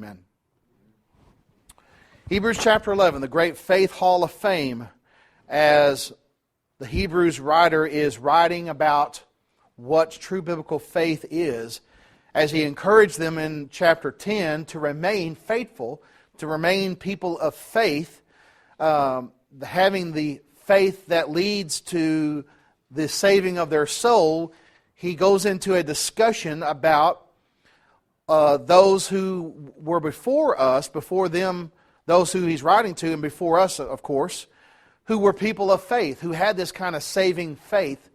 Amen. Hebrews chapter 11, the great faith hall of fame, as the Hebrews writer is writing about what true biblical faith is, as he encouraged them in chapter 10 to remain faithful, to remain people of faith, having the faith that leads to the saving of their soul. He goes into a discussion about those who were before us, before them, those who he's writing to, and before us, of course, who were people of faith, who had this kind of saving faith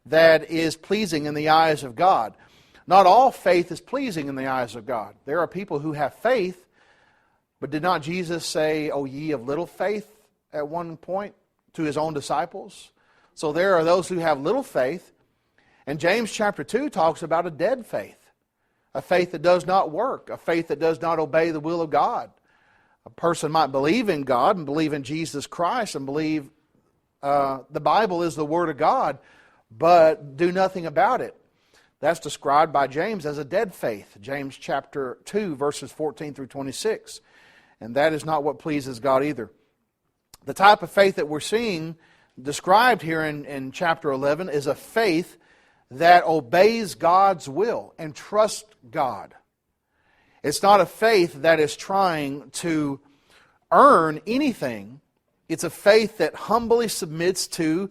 that is pleasing in the eyes of God. Not all faith is pleasing in the eyes of God. There are people who have faith, but did not Jesus say, "O ye of little faith," at one point to his own disciples? So there are those who have little faith. And James chapter 2 talks about a dead faith. A faith that does not work. A faith that does not obey the will of God. A person might believe in God and believe in Jesus Christ and believe the Bible is the Word of God, but do nothing about it. That's described by James as a dead faith. James chapter 2 verses 14 through 26. And that is not what pleases God either. The type of faith that we're seeing described here in chapter 11 is a faith that obeys God's will and trusts God. It's not a faith that is trying to earn anything. It's a faith that humbly submits to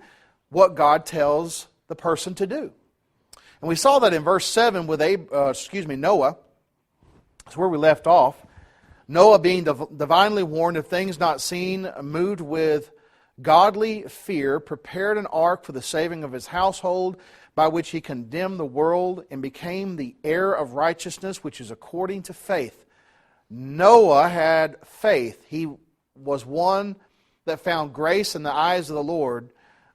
what God tells the person to do. And we saw that in verse 7 with Noah. That's where we left off. Noah, being divinely warned of things not seen, moved with godly fear, prepared an ark for the saving of his household, by which he condemned the world and became the heir of righteousness, which is according to faith. Noah had faith. He was one that found grace in the eyes of the Lord.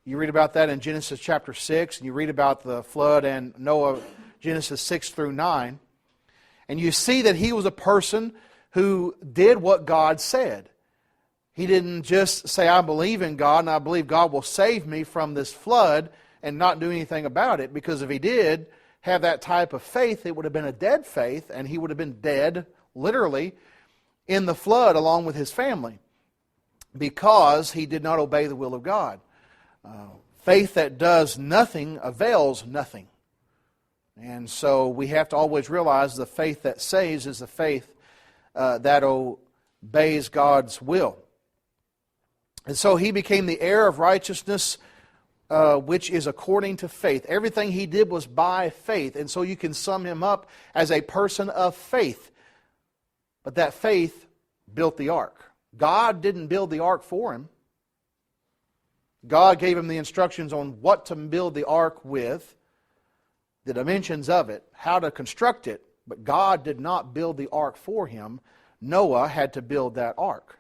You read about that in Genesis chapter 6, and you read about the flood and Noah, Genesis 6 through 9. And you see that he was a person who did what God said. He didn't just say, "I believe in God, and I believe God will save me from this flood," and not do anything about it, because if he did have that type of faith, it would have been a dead faith, and he would have been dead, literally, in the flood along with his family, because he did not obey the will of God. Faith that does nothing avails nothing. And so we have to always realize the faith that saves is the faith that obeys God's will. And so he became the heir of righteousness, which is according to faith. Everything he did was by faith. And so you can sum him up as a person of faith. But that faith built the ark. God didn't build the ark for him. God gave him the instructions on what to build the ark with, the dimensions of it, how to construct it. But God did not build the ark for him. Noah had to build that ark.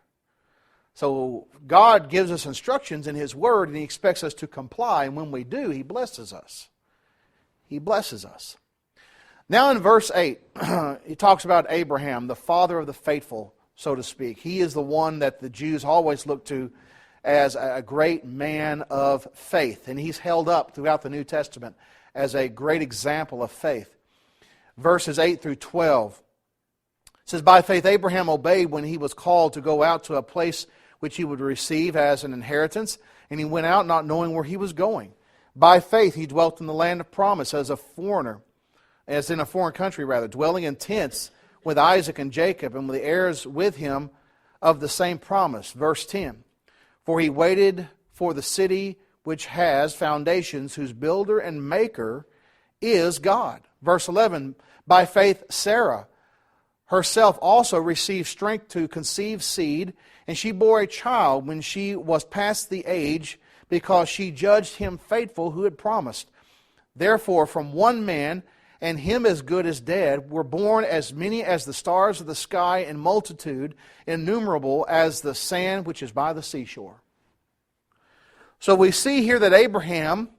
So God gives us instructions in His Word, and He expects us to comply. And when we do, He blesses us. He blesses us. Now in verse 8, he talks about Abraham, the father of the faithful, so to speak. He is the one that the Jews always look to as a great man of faith. And he's held up throughout the New Testament as a great example of faith. Verses 8 through 12. It says, "By faith Abraham obeyed when he was called to go out to a place which he would receive as an inheritance, and he went out not knowing where he was going. By faith he dwelt in the land of promise as a foreigner, as in a foreign country rather, dwelling in tents with Isaac and Jacob, and with the heirs with him of the same promise." Verse 10, "For he waited for the city which has foundations, whose builder and maker is God." Verse 11, "By faith Sarah herself also received strength to conceive seed, and she bore a child when she was past the age, because she judged him faithful who had promised. Therefore from one man, and him as good as dead, were born as many as the stars of the sky, in multitude, innumerable as the sand which is by the seashore." So we see here that Abraham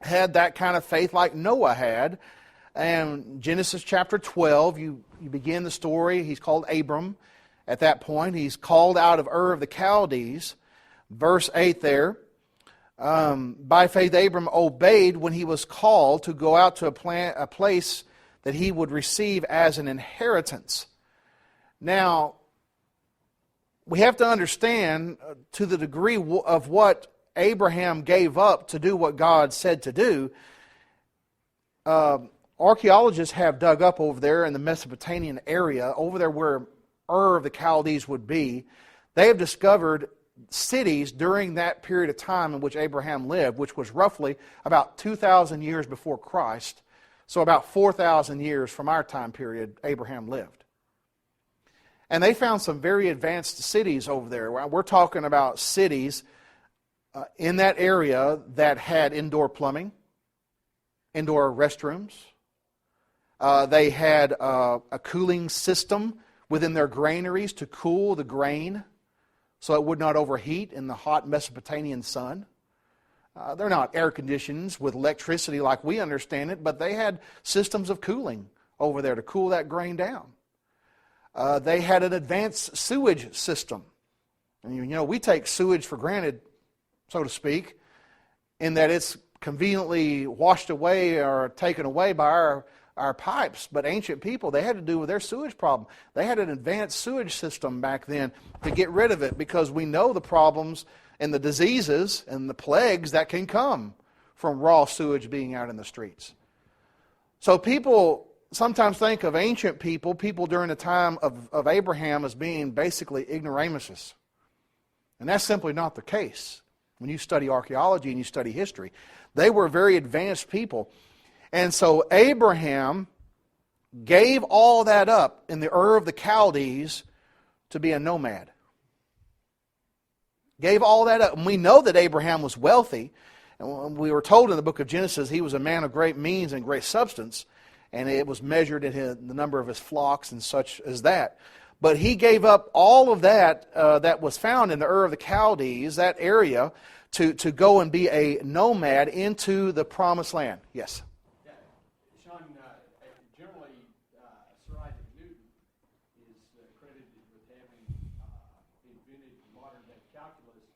had that kind of faith like Noah had. And Genesis chapter 12, you begin the story. He's called Abram at that point. He's called out of Ur of the Chaldees. Verse 8 there. "By faith Abram obeyed when he was called to go out to a place that he would receive as an inheritance." Now, we have to understand to the degree of what Abraham gave up to do what God said to do. Archaeologists have dug up over there in the Mesopotamian area, over there where Ur of the Chaldees would be. They have discovered cities during that period of time in which Abraham lived, which was roughly about 2,000 years before Christ. So about 4,000 years from our time period, Abraham lived. And they found some very advanced cities over there. We're talking about cities in that area that had indoor plumbing, indoor restrooms. They had a cooling system within their granaries to cool the grain so it would not overheat in the hot Mesopotamian sun. They're not air conditions with electricity like we understand it, but they had systems of cooling over there to cool that grain down. They had an advanced sewage system. And you know, we take sewage for granted, so to speak, in that it's conveniently washed away or taken away by our pipes. But ancient people, they had to do with their sewage problem. They had an advanced sewage system back then to get rid of it, because we know the problems and the diseases and the plagues that can come from raw sewage being out in the streets. So people sometimes think of ancient people during the time of Abraham, as being basically ignoramuses. And that's simply not the case. When you study archaeology and you study history, they were very advanced people. And so Abraham gave all that up in the Ur of the Chaldees to be a nomad. Gave all that up. And we know that Abraham was wealthy. And we were told in the book of Genesis he was a man of great means and great substance. And it was measured in the number of his flocks and such as that. But he gave up all of that that was found in the Ur of the Chaldees, that area, to go and be a nomad into the promised land. Yes? Yeah. Shawn, generally, Sir Isaac Newton is credited with having invented modern-day calculus,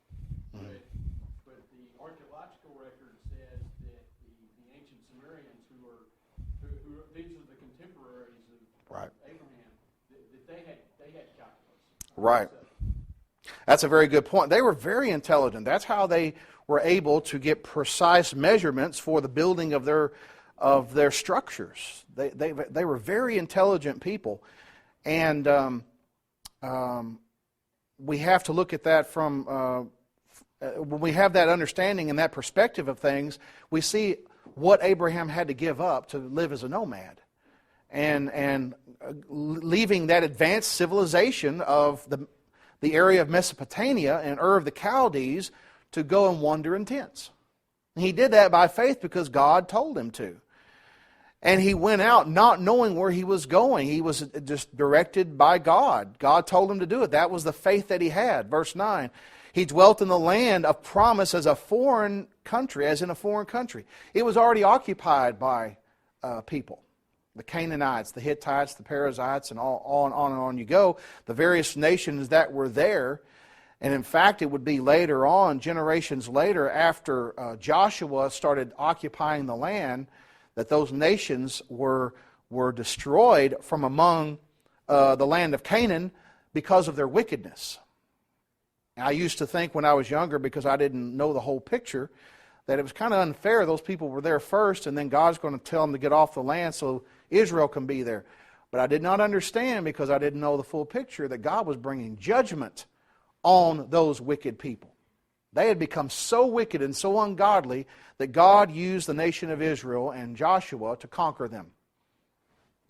but the archaeological record says that the ancient Sumerians, who these are the contemporaries of Abraham, that they had calculus. Right. That's a very good point. They were very intelligent. That's how they were able to get precise measurements for the building of their structures. They were very intelligent people, and we have to look at that from when we have that understanding and that perspective of things. We see what Abraham had to give up to live as a nomad, and leaving that advanced civilization of the area of Mesopotamia and Ur of the Chaldees to go and wander in tents. And he did that by faith because God told him to. And he went out not knowing where he was going. He was just directed by God. God told him to do it. That was the faith that he had. Verse 9, he dwelt in the land of promise as a foreign country, as in a foreign country. It was already occupied by people. The Canaanites, the Hittites, the Perizzites, and on and on you go. The various nations that were there. And in fact, it would be later on, generations later, after Joshua started occupying the land, that those nations were destroyed from among the land of Canaan because of their wickedness. And I used to think when I was younger, because I didn't know the whole picture, that it was kind of unfair. Those people were there first, and then God's going to tell them to get off the land so Israel can be there. But I did not understand, because I didn't know the full picture, that God was bringing judgment on those wicked people. They had become so wicked and so ungodly that God used the nation of Israel and Joshua to conquer them.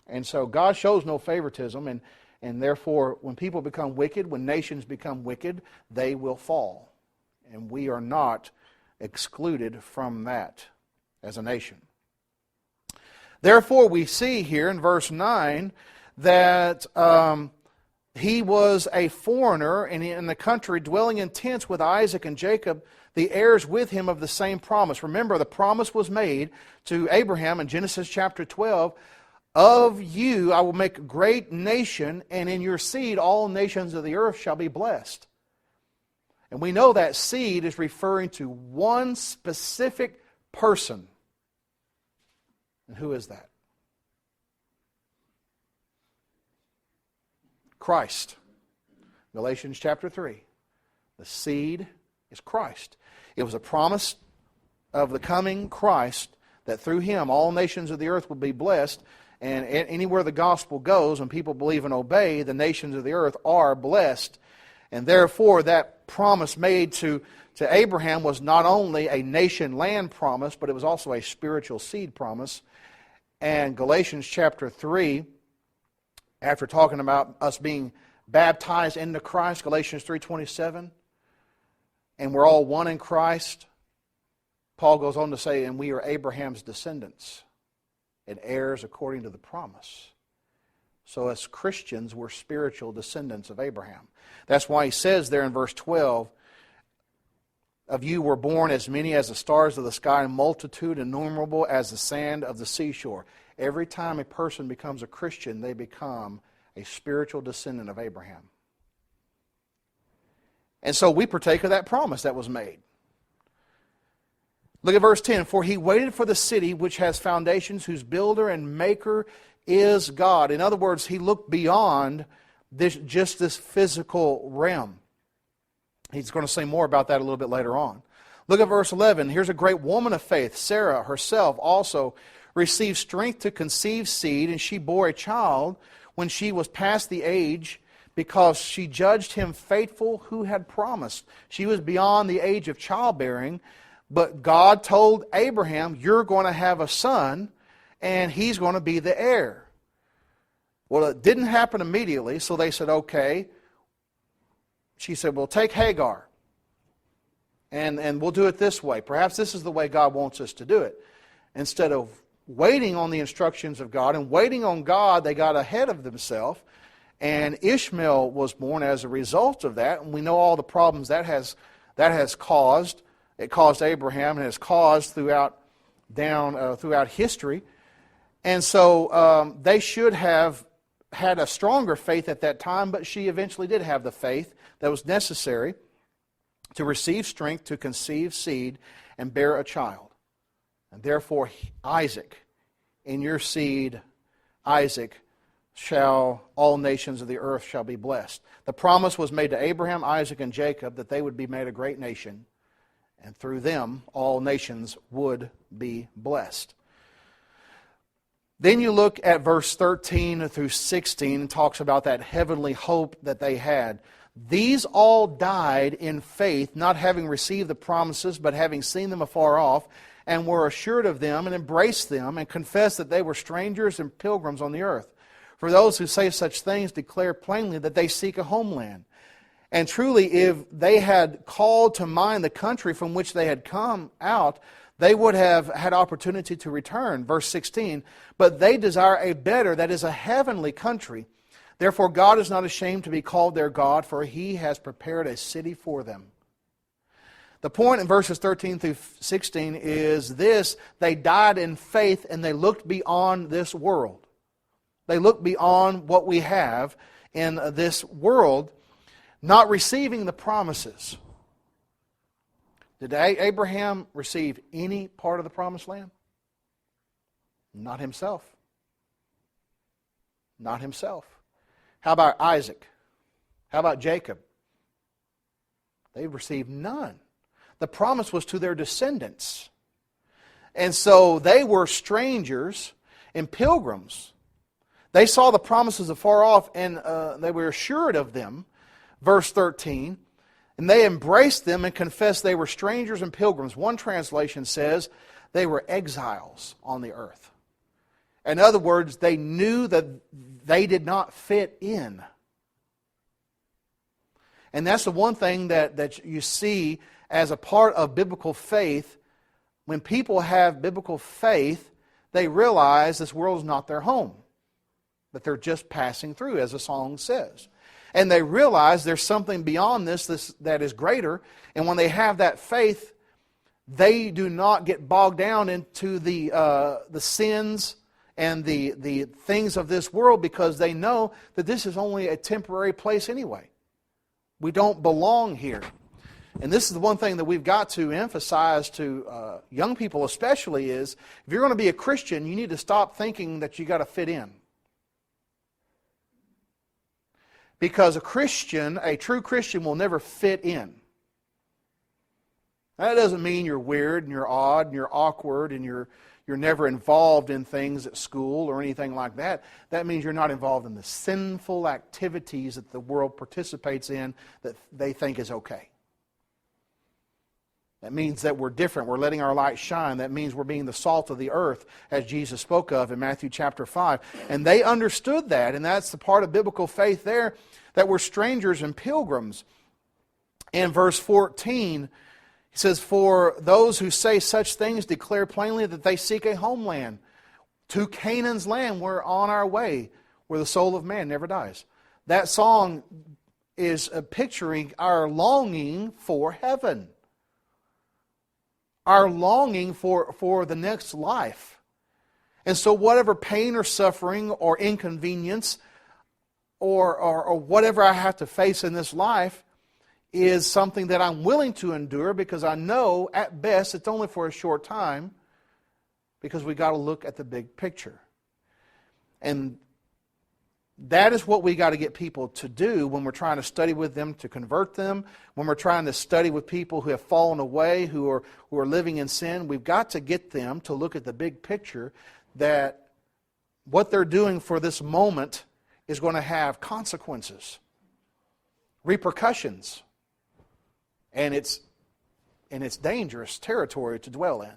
And so God shows no favoritism, and therefore when people become wicked, when nations become wicked, they will fall. And we are not excluded from that as a nation. Therefore, we see here in verse 9 that he was a foreigner in the country, dwelling in tents with Isaac and Jacob, the heirs with him of the same promise. Remember, the promise was made to Abraham in Genesis chapter 12, of you I will make a great nation, and in your seed all nations of the earth shall be blessed. And we know that seed is referring to one specific person. And who is that? Christ. Galatians chapter 3. The seed is Christ. It was a promise of the coming Christ that through Him all nations of the earth will be blessed. And anywhere the gospel goes, when people believe and obey, the nations of the earth are blessed. And therefore, that promise made to Abraham was not only a nation land promise, but it was also a spiritual seed promise. And Galatians chapter 3, after talking about us being baptized into Christ, Galatians 3:27, and we're all one in Christ, Paul goes on to say, and we are Abraham's descendants and heirs according to the promise. So as Christians, we're spiritual descendants of Abraham. That's why he says there in verse 12, of you were born as many as the stars of the sky, and multitude innumerable as the sand of the seashore. Every time a person becomes a Christian, they become a spiritual descendant of Abraham. And so we partake of that promise that was made. Look at verse 10. For he waited for the city which has foundations, whose builder and maker is God. In other words, he looked beyond just this physical realm. He's going to say more about that a little bit later on. Look at verse 11. Here's a great woman of faith. Sarah herself also received strength to conceive seed, and she bore a child when she was past the age, because she judged him faithful who had promised. She was beyond the age of childbearing, but God told Abraham, you're going to have a son, and he's going to be the heir. Well, it didn't happen immediately, so they said, okay. She said, well, take Hagar, and we'll do it this way. Perhaps this is the way God wants us to do it. Instead of waiting on the instructions of God and waiting on God, they got ahead of themselves, and Ishmael was born as a result of that, and we know all the problems that has caused. It caused Abraham and has caused throughout history. And so they should have had a stronger faith at that time, but she eventually did have the faith that was necessary to receive strength to conceive seed and bear a child. And therefore Isaac, in your seed, Isaac, shall all nations of the earth shall be blessed. The promise was made to Abraham, Isaac, and Jacob that they would be made a great nation, and through them all nations would be blessed. Then you look at verse 13 through 16, and talks about that heavenly hope that they had. These all died in faith, not having received the promises, but having seen them afar off, and were assured of them, and embraced them, and confessed that they were strangers and pilgrims on the earth. For those who say such things declare plainly that they seek a homeland. And truly, if they had called to mind the country from which they had come out, they would have had opportunity to return. Verse 16, but they desire a better, that is a heavenly country. Therefore God is not ashamed to be called their God, for He has prepared a city for them. The point in verses 13 through 16 is this: they died in faith and they looked beyond this world. They looked beyond what we have in this world, not receiving the promises. Did Abraham receive any part of the promised land? Not himself. Not himself. How about Isaac? How about Jacob? They received none. The promise was to their descendants. And so they were strangers and pilgrims. They saw the promises afar off, and they were assured of them. Verse 13, and they embraced them and confessed they were strangers and pilgrims. One translation says they were exiles on the earth. In other words, they knew that they did not fit in. And that's the one thing that you see as a part of biblical faith. When people have biblical faith, they realize this world is not their home, that they're just passing through, as the song says. And they realize there's something beyond this that is greater. And when they have that faith, they do not get bogged down into the sins and the things of this world, because they know that this is only a temporary place anyway. We don't belong here. And this is the one thing that we've got to emphasize to young people especially is, if you're going to be a Christian, you need to stop thinking that you got to fit in. Because a true Christian will never fit in. That doesn't mean you're weird and you're odd and you're awkward and you're never involved in things at school or anything like that. That means you're not involved in the sinful activities that the world participates in that they think is okay. That means that we're different. We're letting our light shine. That means we're being the salt of the earth, as Jesus spoke of in Matthew chapter 5. And they understood that, and that's the part of biblical faith there, that we're strangers and pilgrims. In verse 14, he says, "For those who say such things declare plainly that they seek a homeland. To Canaan's land we're on our way, where the soul of man never dies." That song is picturing our longing for heaven. Our longing for the next life. And so whatever pain or suffering or inconvenience or whatever I have to face in this life is something that I'm willing to endure, because I know at best it's only for a short time, because we got to look at the big picture. And that is what we got to get people to do when we're trying to study with them to convert them, when we're trying to study with people who have fallen away, who are living in sin. We've got to get them to look at the big picture, that what they're doing for this moment is going to have consequences, repercussions, and it's dangerous territory to dwell in.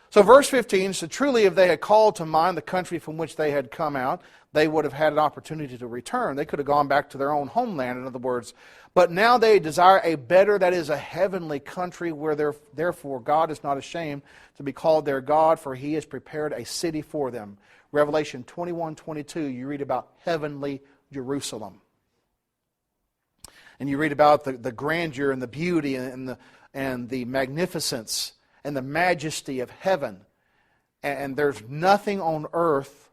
So verse 15 said, "Truly if they had called to mind the country from which they had come out, they would have had an opportunity to return." They could have gone back to their own homeland, in other words. "But now they desire a better, that is a heavenly country, where therefore God is not ashamed to be called their God, for He has prepared a city for them." Revelation 21:22, you read about heavenly Jerusalem. And you read about the grandeur and the beauty and the magnificence and the majesty of heaven. And there's nothing on earth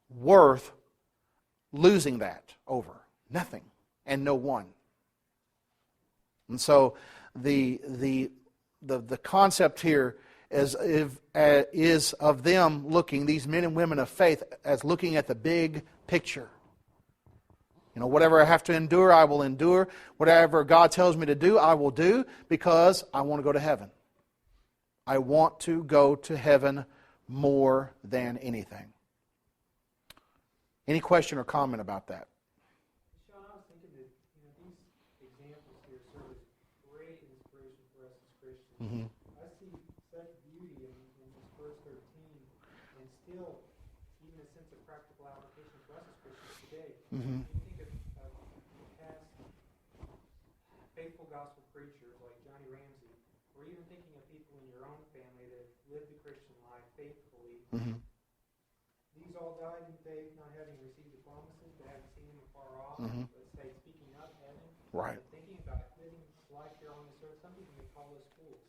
worth losing that over. Nothing. And no one. And so the concept here is of them looking, these men and women of faith, as looking at the big picture. You know, whatever I have to endure, I will endure. Whatever God tells me to do, I will do, because I want to go to heaven. I want to go to heaven more than anything. Any question or comment about that? Shawn, I was thinking that these examples here serve as great inspiration for us as Christians. Mm-hmm. I see such beauty in this verse 13, and still even a sense of practical application for us as Christians today. Mm-hmm. You think of past faithful gospel preachers like Johnny Ramsey, or even thinking of people in your own family that have lived the Christian life faithfully. Mm-hmm. These all died in faith, not having received the promises, but having seen them afar off. Mm-hmm. Let's say, speaking of heaven, Right. thinking about living life here on this earth. Some people may call us fools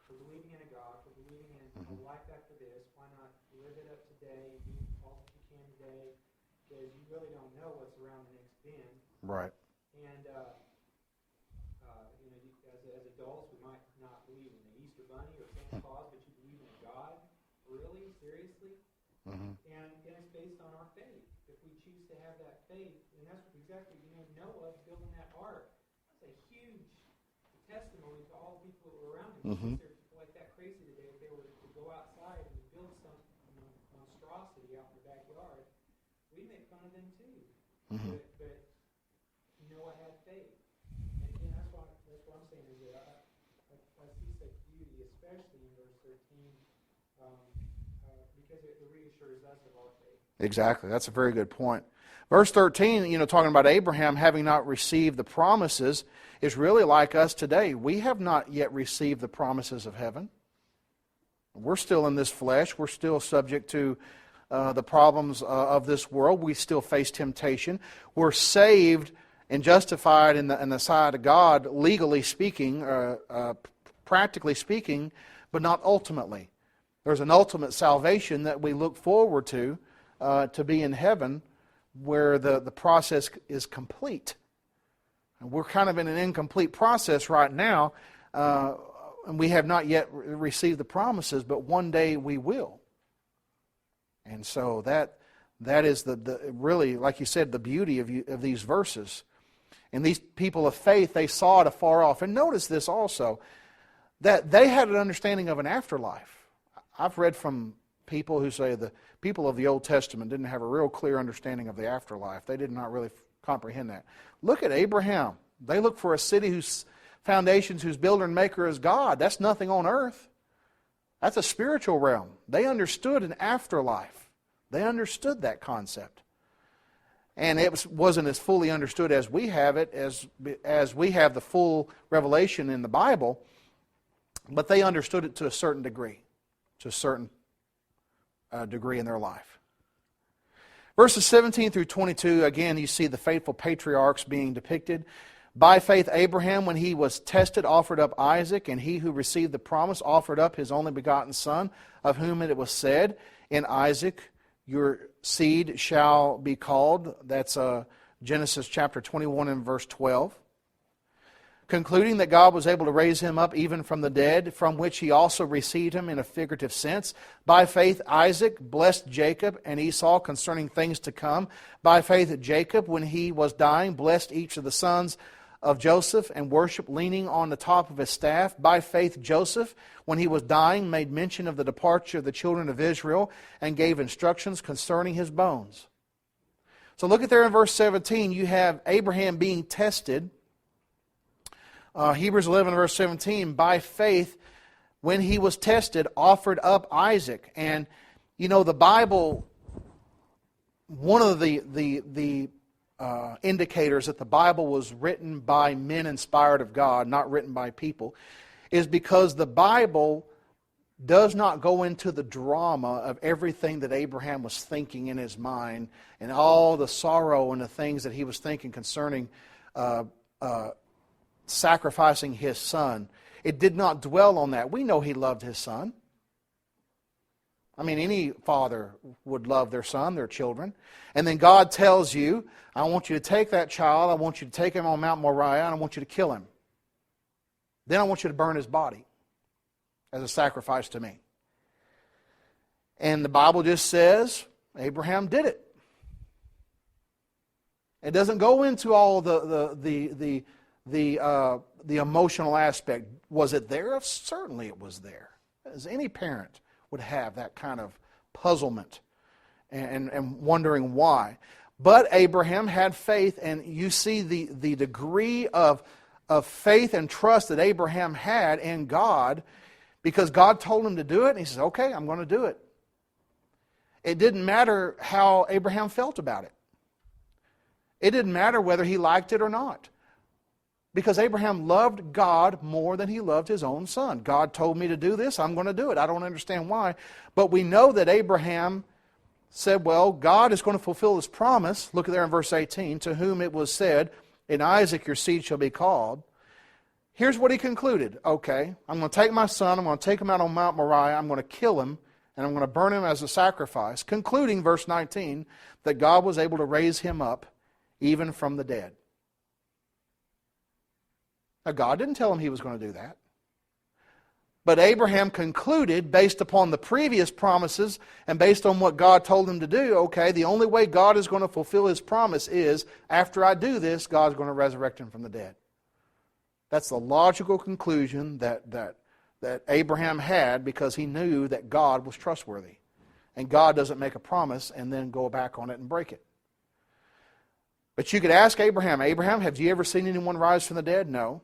for believing in a God, for believing in a life after this. Why not live it up today, do all that you can today, because you really don't know what's around the next bend. Right. And as adults, we might not believe in the Easter Bunny or Santa Claus, but you believe in a God, really, seriously. Mm-hmm. And it's based on our faith. If we choose to have that faith, and that's exactly, Noah building that ark. That's a huge testimony to all the people that were around him. Mm-hmm. There are people like that crazy today. If they were to go outside and build some monstrosity out in the backyard, we'd make fun of them too. Mm-hmm. But Noah had faith. And that's what I'm saying is that I see such beauty, especially in verse 13, because it reassures us of our faith. Exactly. That's a very good point. Verse 13, talking about Abraham having not received the promises, is really like us today. We have not yet received the promises of heaven. We're still in this flesh. We're still subject to the problems of this world. We still face temptation. We're saved and justified in the sight of God, legally speaking, practically speaking, but not ultimately. There's an ultimate salvation that we look forward to be in heaven, where the process is complete. And we're kind of in an incomplete process right now, and we have not yet received the promises, but one day we will. And so That is really, like you said, the beauty of these verses. And these people of faith, they saw it afar off. And notice this also, that they had an understanding of an afterlife. I've read from people who say the people of the Old Testament didn't have a real clear understanding of the afterlife. They did not really comprehend that. Look at Abraham. They look for a city whose foundations, whose builder and maker is God. That's nothing on earth. That's a spiritual realm. They understood an afterlife. They understood that concept. And it wasn't as fully understood as we have it, as we have the full revelation in the Bible, but they understood it to a certain degree, degree in their life. Verses 17 through 22, again, you see the faithful patriarchs being depicted. By faith, Abraham, when he was tested, offered up Isaac, and he who received the promise offered up his only begotten son, of whom it was said, in Isaac your seed shall be called. That's Genesis chapter 21 and verse 12. Concluding that God was able to raise him up even from the dead, from which he also received him in a figurative sense. By faith, Isaac blessed Jacob and Esau concerning things to come. By faith, Jacob, when he was dying, blessed each of the sons of Joseph and worshiped leaning on the top of his staff. By faith, Joseph, when he was dying, made mention of the departure of the children of Israel and gave instructions concerning his bones. So look at there in verse 17, you have Abraham being tested. Hebrews 11 verse 17, by faith, when he was tested, offered up Isaac. And, you know, the Bible, one of the indicators that the Bible was written by men inspired of God, not written by people, is because the Bible does not go into the drama of everything that Abraham was thinking in his mind and all the sorrow and the things that he was thinking concerning sacrificing his son. It did not dwell on that. We know he loved his son. I mean, any father would love their son, their children. And then God tells you, I want you to take that child, I want you to take him on Mount Moriah, and I want you to kill him. Then I want you to burn his body as a sacrifice to me. And the Bible just says Abraham did it. It doesn't go into all the emotional aspect. Was it there? Certainly it was there. As any parent would have that kind of puzzlement and wondering why. But Abraham had faith, and you see the degree of faith and trust that Abraham had in God, because God told him to do it, and he says, okay, I'm going to do it. It didn't matter how Abraham felt about it. It didn't matter whether he liked it or not. Because Abraham loved God more than he loved his own son. God told me to do this, I'm going to do it. I don't understand why. But we know that Abraham said, well, God is going to fulfill his promise. Look there in verse 18, to whom it was said, in Isaac your seed shall be called. Here's what he concluded. Okay, I'm going to take my son, I'm going to take him out on Mount Moriah, I'm going to kill him, and I'm going to burn him as a sacrifice. Concluding, verse 19, that God was able to raise him up even from the dead. Now, God didn't tell him he was going to do that. But Abraham concluded, based upon the previous promises and based on what God told him to do, okay, the only way God is going to fulfill his promise is, after I do this, God's going to resurrect him from the dead. That's the logical conclusion that Abraham had, because he knew that God was trustworthy. And God doesn't make a promise and then go back on it and break it. But you could ask Abraham, have you ever seen anyone rise from the dead? No.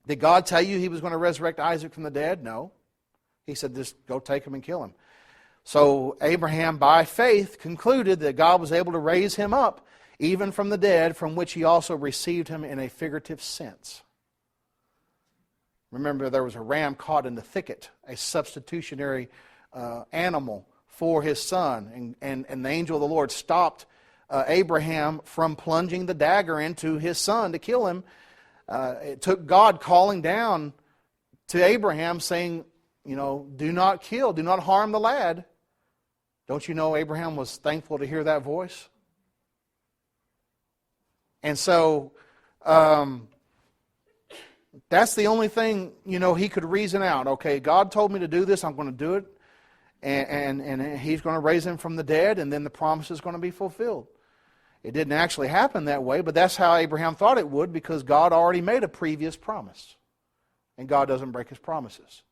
Did God tell you he was going to resurrect Isaac from the dead? No. He said, just go take him and kill him. So Abraham, by faith, concluded that God was able to raise him up, even from the dead, from which he also received him in a figurative sense. Remember, there was a ram caught in the thicket, a substitutionary animal for his son. And the angel of the Lord stopped Abraham from plunging the dagger into his son to kill him. It took God calling down to Abraham saying, do not kill, do not harm the lad. Don't you know Abraham was thankful to hear that voice? And so, that's the only thing, he could reason out. Okay, God told me to do this, I'm going to do it. and He's going to raise him from the dead, and then the promise is going to be fulfilled. It didn't actually happen that way, but that's how Abraham thought it would, because God already made a previous promise. And God doesn't break His promises.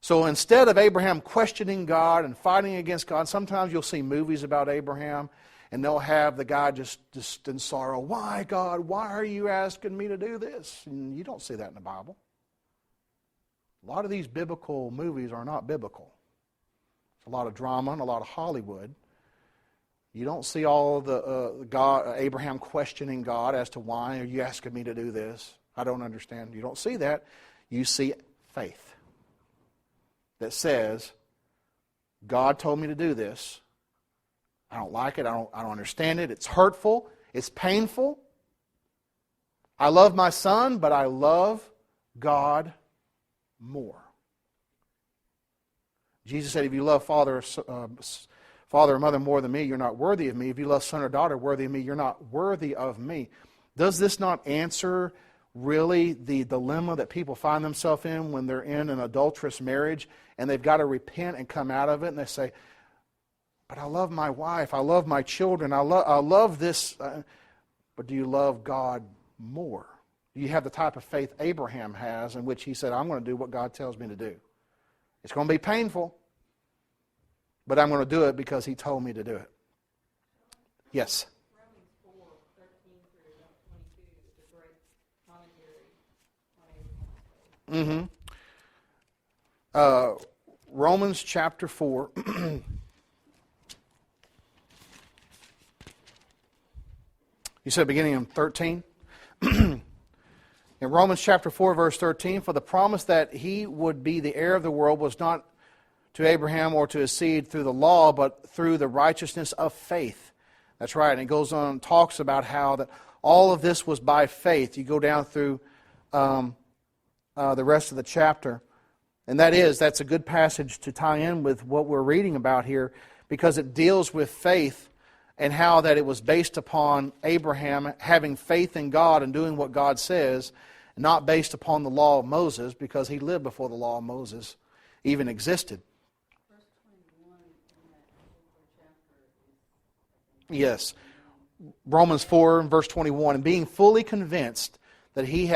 So instead of Abraham questioning God and fighting against God, sometimes you'll see movies about Abraham, and they'll have the guy just in sorrow. Why, God? Why are you asking me to do this? And you don't see that in the Bible. A lot of these biblical movies are not biblical. It's a lot of drama and a lot of Hollywood. You don't see all the Abraham questioning God as to why are you asking me to do this? I don't understand. You don't see that. You see faith that says, God told me to do this. I don't like it. I don't understand it. It's hurtful. It's painful. I love my son, but I love God more. Jesus said, if you love father or mother more than me, you're not worthy of me. If you love son or daughter worthy of me, you're not worthy of me. Does this not answer really the dilemma that people find themselves in when they're in an adulterous marriage and they've got to repent and come out of it, and they say, but I love my wife, I love my children, I love this, but do you love God more? Do you have the type of faith Abraham has, in which he said, I'm going to do what God tells me to do? It's going to be painful, but I'm going to do it because He told me to do it. Yes? Romans 4:13 through 22 is a great commentary on Abraham's faith. Romans chapter 4. You said beginning in 13? In Romans chapter 4, verse 13, for the promise that he would be the heir of the world was not to Abraham or to his seed through the law, but through the righteousness of faith. That's right. And it goes on and talks about how that all of this was by faith. You go down through the rest of the chapter. And that's a good passage to tie in with what we're reading about here, because it deals with faith and how that it was based upon Abraham having faith in God and doing what God says, not based upon the law of Moses, because he lived before the law of Moses even existed. Verse 21 in that particular chapter is, Yes. Romans 4 and verse 21, and being fully convinced that he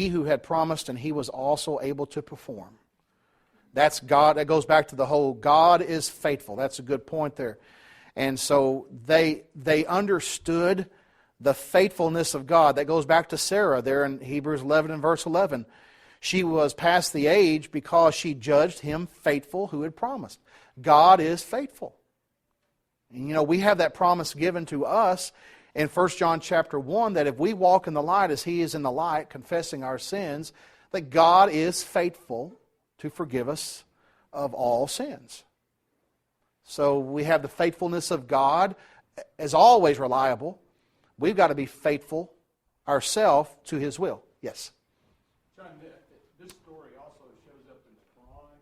who had promised, and He was also able to perform. That's God. That goes back to the whole God is faithful. That's a good point there. And so they understood the faithfulness of God. That goes back to Sarah there in Hebrews 11 and verse 11. She was past the age because she judged him faithful who had promised. God is faithful. And we have that promise given to us in 1 John chapter 1, that if we walk in the light as He is in the light, confessing our sins, that God is faithful to forgive us of all sins. So we have the faithfulness of God as always reliable. We've got to be faithful ourselves to His will. Yes? John, this story also shows up in the Quran,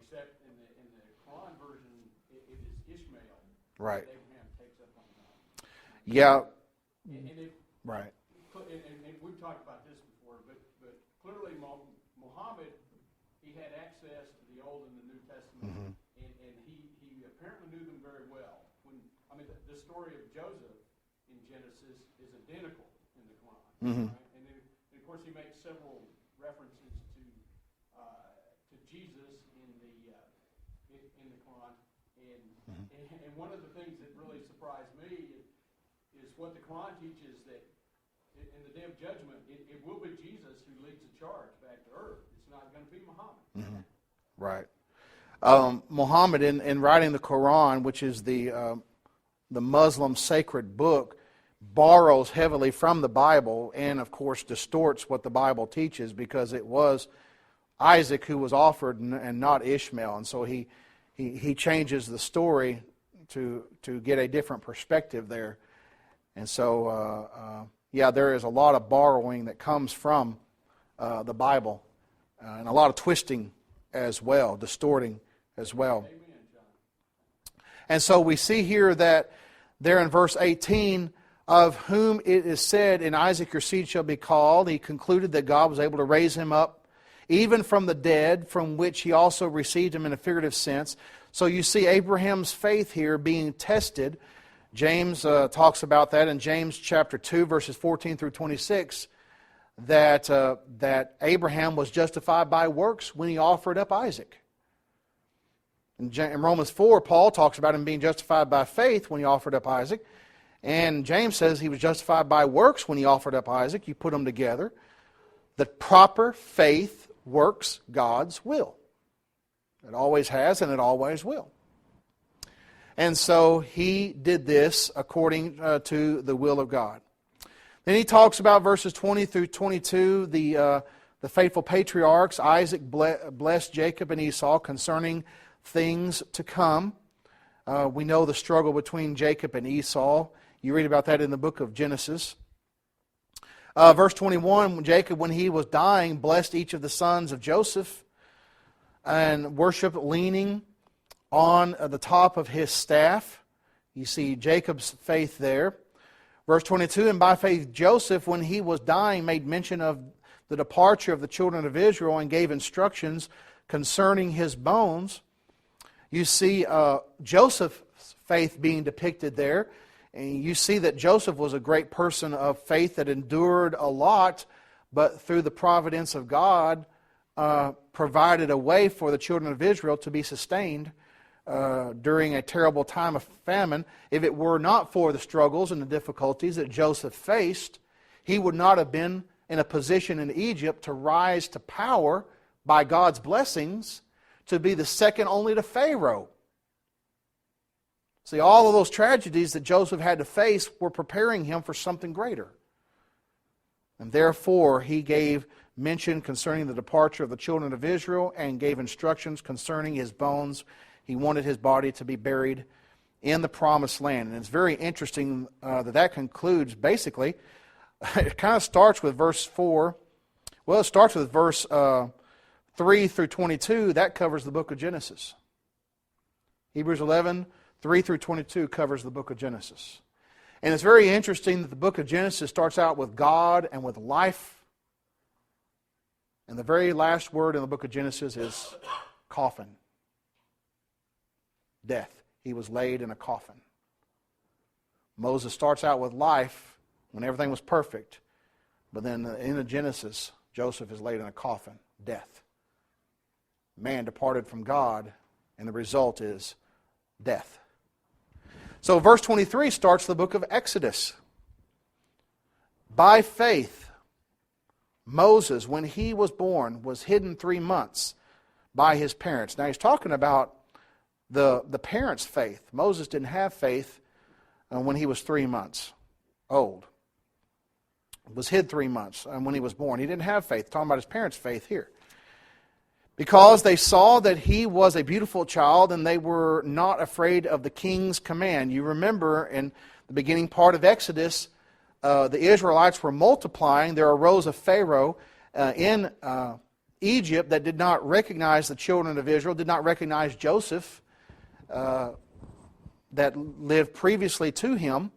except in the Quran version, it is Ishmael. Right. That Abraham takes up on that. Yeah. Right. And we've talked about this before, but clearly Muhammad, he had access to the Old and the New Testament, and he apparently knew them very well. The story of Joseph in Genesis is identical in the Quran. Right? And then, of course, he makes several references to Jesus in the Quran. And one of the things that really surprised me is what the Quran teaches, that in the day of judgment, it will be Jesus who leads the charge back to earth. It's not going to be Muhammad. Right. Muhammad, in writing the Quran, which is the Muslim sacred book, borrows heavily from the Bible and, of course, distorts what the Bible teaches, because it was Isaac who was offered and not Ishmael. And so he changes the story to get a different perspective there. And so, there is a lot of borrowing that comes from the Bible, and a lot of twisting as well, distorting as well. Amen, John. And so we see here that there in verse 18, of whom it is said, in Isaac your seed shall be called. He concluded that God was able to raise him up even from the dead, from which he also received him in a figurative sense. So you see Abraham's faith here being tested. James talks about that in James chapter 2, verses 14 through 26, that Abraham was justified by works when he offered up Isaac. In Romans 4, Paul talks about him being justified by faith when he offered up Isaac. And James says he was justified by works when he offered up Isaac. You put them together. The proper faith works God's will. It always has and it always will. And so he did this according to the will of God. Then he talks about verses 20 through 22, the faithful patriarchs. Isaac blessed Jacob and Esau concerning things to come. We know the struggle between Jacob and Esau. You read about that in the book of Genesis. Verse 21, Jacob, when he was dying, blessed each of the sons of Joseph and worshiped leaning on the top of his staff. You see Jacob's faith there. Verse 22, and by faith Joseph, when he was dying, made mention of the departure of the children of Israel and gave instructions concerning his bones. You see Joseph's faith being depicted there. And you see that Joseph was a great person of faith that endured a lot, but through the providence of God, provided a way for the children of Israel to be sustained during a terrible time of famine. If it were not for the struggles and the difficulties that Joseph faced, he would not have been in a position in Egypt to rise to power by God's blessings, to be the second only to Pharaoh. See, all of those tragedies that Joseph had to face were preparing him for something greater. And therefore, he gave mention concerning the departure of the children of Israel and gave instructions concerning his bones. He wanted his body to be buried in the promised land. And it's very interesting that concludes, basically, it kind of starts with verse 4. Well, it starts with verse 3 through 22. That covers the book of Genesis. Hebrews 11, 3 through 22 covers the book of Genesis. And it's very interesting that the book of Genesis starts out with God and with life. And the very last word in the book of Genesis is coffin. Death. He was laid in a coffin. Moses starts out with life when everything was perfect. But then in the Genesis, Joseph is laid in a coffin. Death. Man departed from God, and the result is death. So verse 23 starts the book of Exodus. By faith, Moses, when he was born, was hidden 3 months by his parents. Now he's talking about the parents' faith. Moses didn't have faith when he was 3 months old. Was hid 3 months when he was born. He didn't have faith. Talking about his parents' faith here. Because they saw that he was a beautiful child and they were not afraid of the king's command. You remember in the beginning part of Exodus, the Israelites were multiplying. There arose a Pharaoh in Egypt that did not recognize the children of Israel, did not recognize Joseph that lived previously to him,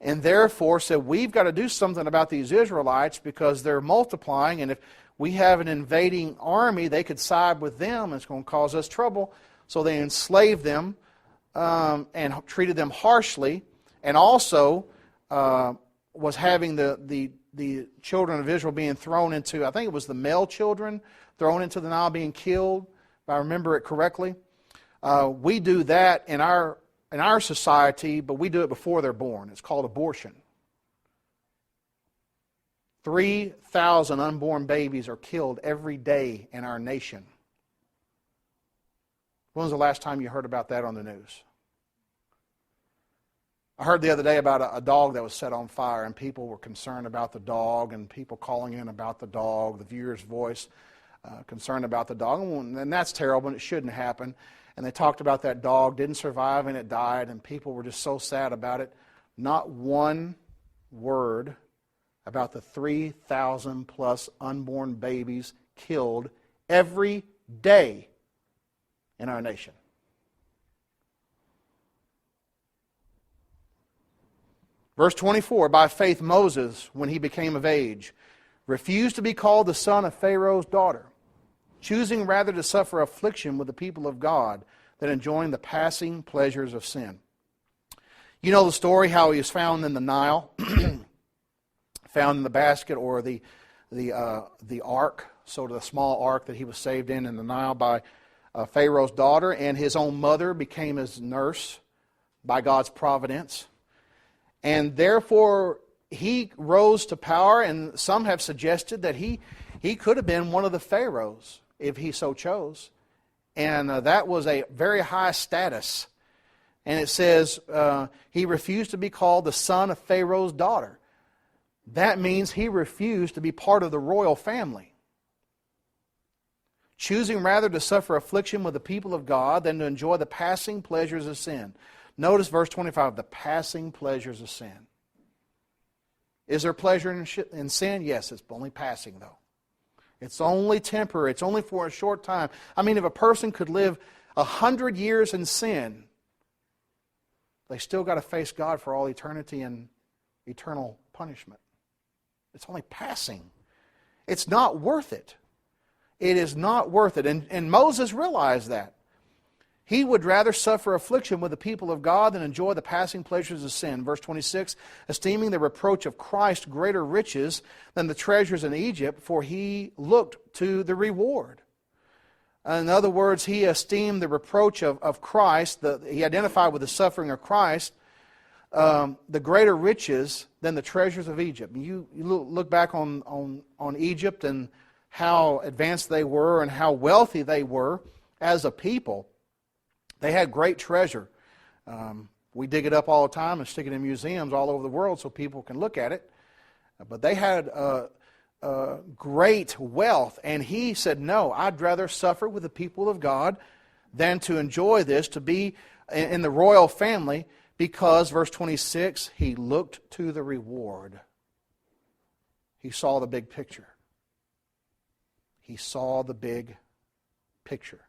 and therefore said, we've got to do something about these Israelites because they're multiplying, and if we have an invading army, they could side with them, and it's going to cause us trouble. So they enslaved them and treated them harshly, and also was having the children of Israel being thrown into, I think it was the male children, thrown into the Nile being killed, if I remember it correctly. We do that in our society, but we do it before they're born. It's called abortion. 3,000 unborn babies are killed every day in our nation. When was the last time you heard about that on the news? I heard the other day about a dog that was set on fire, and people were concerned about the dog, and people calling in about the dog, the viewer's voice, concerned about the dog. And that's terrible, and it shouldn't happen. And they talked about that dog, didn't survive, and it died, and people were just so sad about it. Not one word about the 3,000 plus unborn babies killed every day in our nation. Verse 24, by faith Moses, when he became of age, refused to be called the son of Pharaoh's daughter. choosing rather to suffer affliction with the people of God than enjoying the passing pleasures of sin. You know the story how he was found in the Nile, found in the basket or the ark, sort of the small ark that he was saved in the Nile by Pharaoh's daughter, and his own mother became his nurse by God's providence. And therefore, he rose to power, and some have suggested that he could have been one of the pharaohs if he so chose. And that was a very high status. And it says he refused to be called the son of Pharaoh's daughter. That means he refused to be part of the royal family. Choosing rather to suffer affliction with the people of God than to enjoy the passing pleasures of sin. Notice verse 25, the passing pleasures of sin. Is there pleasure in sin? Yes, it's only passing though. It's only temporary. It's only for a short time. I mean, if a person could live 100 years in sin, they still got to face God for all eternity and eternal punishment. It's only passing. It's not worth it. It is not worth it. And Moses realized that. He would rather suffer affliction with the people of God than enjoy the passing pleasures of sin. Verse 26, esteeming the reproach of Christ greater riches than the treasures in Egypt, for he looked to the reward. In other words, he esteemed the reproach of Christ, he identified with the suffering of Christ, the greater riches than the treasures of Egypt. You look back on Egypt and how advanced they were and how wealthy they were as a people. They had great treasure. We dig it up all the time and stick it in museums all over the world so people can look at it. But they had great wealth. And he said, no, I'd rather suffer with the people of God than to enjoy this, to be in the royal family, because, verse 26, he looked to the reward. He saw the big picture. He saw the big picture.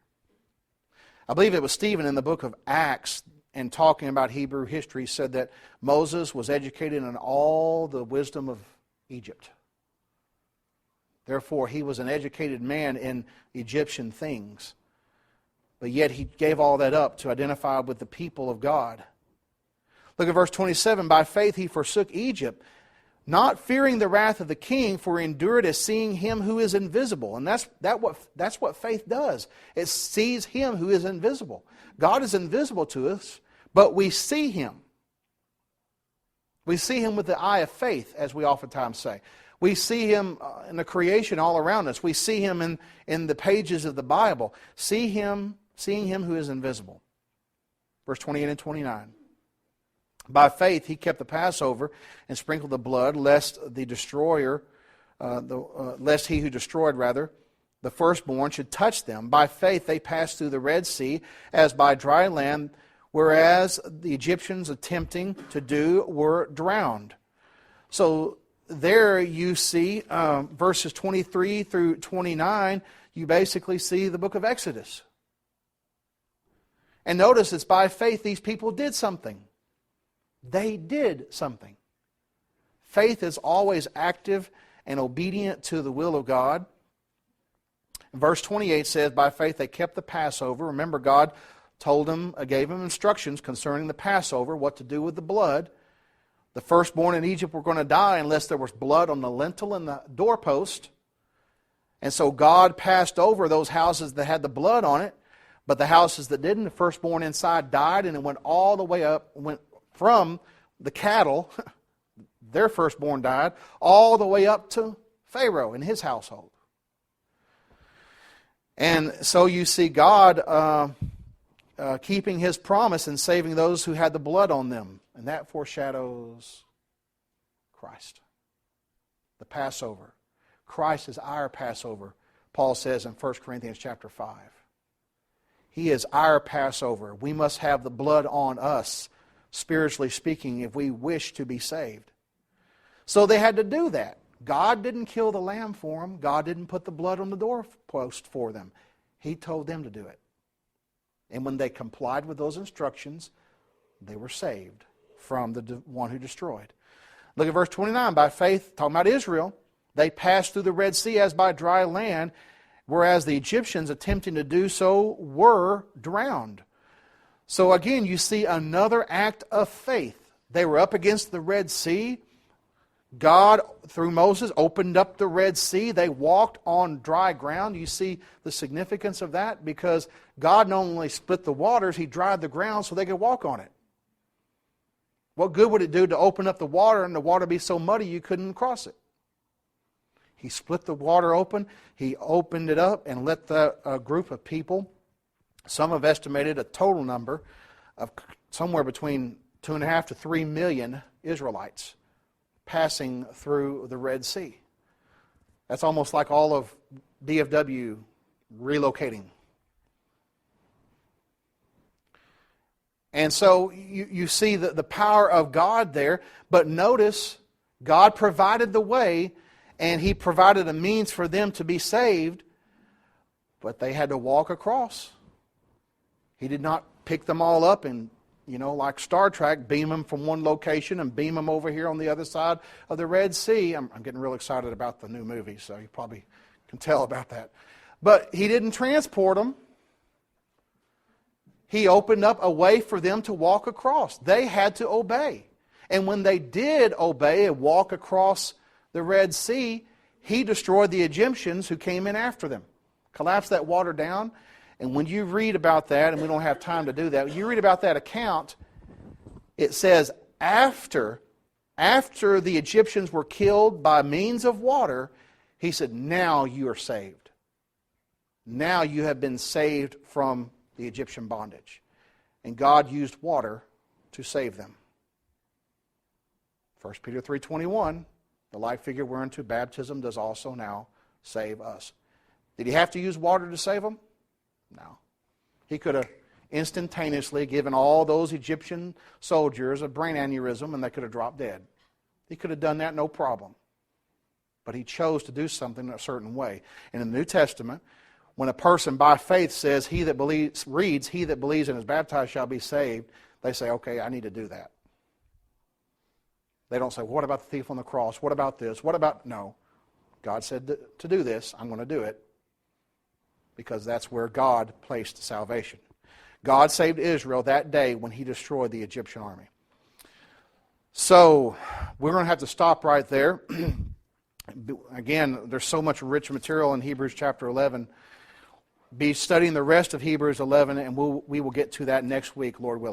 I believe it was Stephen in the book of Acts, and talking about Hebrew history, said that Moses was educated in all the wisdom of Egypt. Therefore, he was an educated man in Egyptian things. But yet he gave all that up to identify with the people of God. Look at verse 27. By faith he forsook Egypt, not fearing the wrath of the king, for he endured as seeing him who is invisible. And that's what faith does. It sees him who is invisible. God is invisible to us, but we see him. We see him with the eye of faith, as we oftentimes say. We see him in the creation all around us. We see him in the pages of the Bible. Seeing him who is invisible. Verse 28 and 29. By faith he kept the Passover and sprinkled the blood, lest he who destroyed the firstborn should touch them. By faith they passed through the Red Sea as by dry land, whereas the Egyptians attempting to do were drowned. So there you see verses 23 through 29, you basically see the book of Exodus. And notice it's by faith these people did something. They did something. Faith is always active and obedient to the will of God. Verse 28 says, by faith they kept the Passover. Remember, God gave them instructions concerning the Passover, what to do with the blood. The firstborn in Egypt were going to die unless there was blood on the lintel and the doorpost. And so God passed over those houses that had the blood on it, but the houses that didn't, the firstborn inside died, and it went all the way up, went from the cattle, their firstborn died, all the way up to Pharaoh and his household. And so you see God keeping his promise and saving those who had the blood on them. And that foreshadows Christ. The Passover. Christ is our Passover, Paul says in 1 Corinthians chapter 5. He is our Passover. We must have the blood on us, spiritually speaking, if we wish to be saved. So they had to do that. God didn't kill the lamb for them. God didn't put the blood on the doorpost for them. He told them to do it. And when they complied with those instructions, they were saved from the one who destroyed. Look at verse 29. By faith, talking about Israel, they passed through the Red Sea as by dry land, whereas the Egyptians attempting to do so were drowned. So again, you see another act of faith. They were up against the Red Sea. God, through Moses, opened up the Red Sea. They walked on dry ground. You see the significance of that? Because God not only split the waters, He dried the ground so they could walk on it. What good would it do to open up the water and the water be so muddy you couldn't cross it? He split the water open. He opened it up and let the group of people, some have estimated a total number of somewhere between 2.5 to 3 million Israelites passing through the Red Sea. That's almost like all of DFW relocating. And so you see the power of God there, but notice God provided the way and He provided a means for them to be saved, but they had to walk across. He did not pick them all up and, like Star Trek, beam them from one location and beam them over here on the other side of the Red Sea. I'm getting real excited about the new movie, so you probably can tell about that. But He didn't transport them. He opened up a way for them to walk across. They had to obey. And when they did obey and walk across the Red Sea, He destroyed the Egyptians who came in after them. Collapsed that water down. And when you read about that, and we don't have time to do that, when you read about that account, it says after the Egyptians were killed by means of water, He said, now you are saved. Now you have been saved from the Egyptian bondage. And God used water to save them. 1 Peter 3:21, the like figure whereunto baptism does also now save us. Did He have to use water to save them? No. He could have instantaneously given all those Egyptian soldiers a brain aneurysm and they could have dropped dead. He could have done that no problem. But He chose to do something a certain way. And in the New Testament, when a person by faith says, he that believes and is baptized shall be saved, they say, okay, I need to do that. They don't say, what about the thief on the cross? What about this? What about... No. God said to do this. I'm going to do it. Because that's where God placed salvation. God saved Israel that day when He destroyed the Egyptian army. So, we're going to have to stop right there. Again, there's so much rich material in Hebrews chapter 11. Be studying the rest of Hebrews 11, and we will get to that next week, Lord willing.